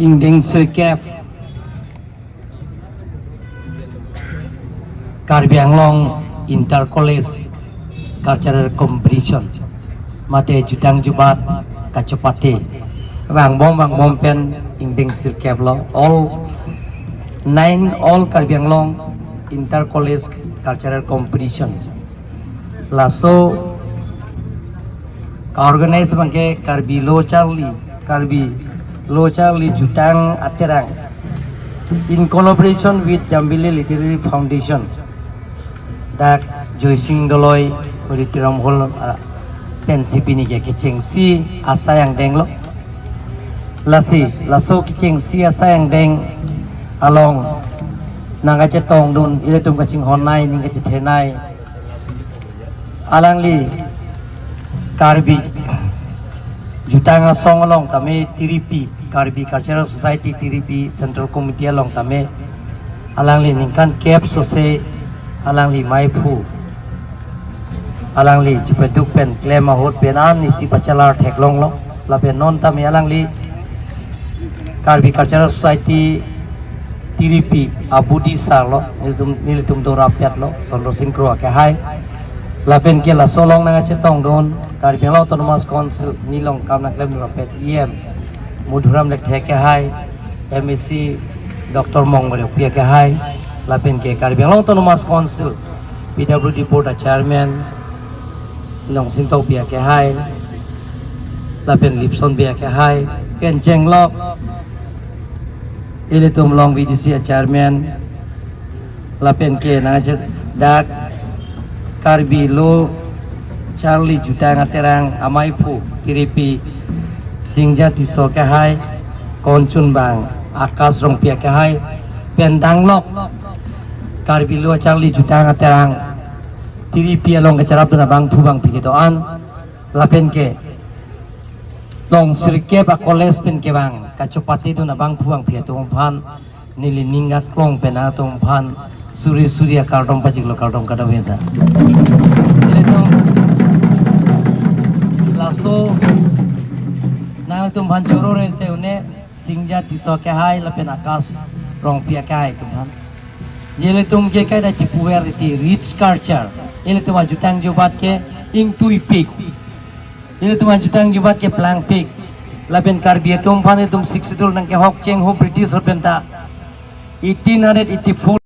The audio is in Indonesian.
Indeng Sirkep Karbi Anglong Inter College Cultural Competition mate jutang jubat kacopate bang bom pen Indeng Sirkep lo all 9 all Karbi Anglong Inter College Cultural Competition laso organize bangke Karbi Lo Charlie Jutang Aterang in collaboration with Jambili Literary Foundation dak Joysing Doloy Kuritiram Hol pensipini ke keceng si asa yang deng lo laso keceng si asa yang deng along nang tong dun ile tum kacing honai ning tenai alangli Karbi Jutang asong along kami tiripi Karbi Cultural Society tiripi Central Committee along kami alangli ningkan cap sose alangli maipu alangli cepeduk pen klaim ahot penan isi pacalar teklong lo lapen non kami alangli Karbi Cultural Society tiripi abudi sarlo nilitum dorapiat lo sondro sinkro ke hai lapen ke la solong nang cetong don Karbi Autonomous Council nilong kam nak lem rapet Mudhuram lek ke hai MEC Dr. Mong bale pia ke hai lapen ke Karbi Autonomous Council PWD Board Chairman long sintau pia ke hai lapen Lipson pia ke hai ken jenglok ile tum long VDC Chairman lapen ke na dak Karbi Lo Charlie Jutang Aterang Amaipu Tiripi Singja Tiso ke hai Koncun Bang Akas Rong Pia ke hai Pendang Lok Karbi Lo Charlie Jutang Aterang Tiripi along ke carap na bang tubang pikitoan lapen ke long sirke ba koles pen ke bang kacopati tu na bang tubang pikitong pan niliningat klong penatong pan suri kardom pajiklo kardom kadaweta lasto na tum ban choro rete une singja tiso ke hai lapen akas rong pia ke hai tum jele tum ke kai da chipuer ti rich culture ele tum jutang jobat ke ing tui pik ele tum jutang jobat ke plang pik lapen Karbi tum pan tum 6 dul nang ke hok cheng ho British hopenta 1884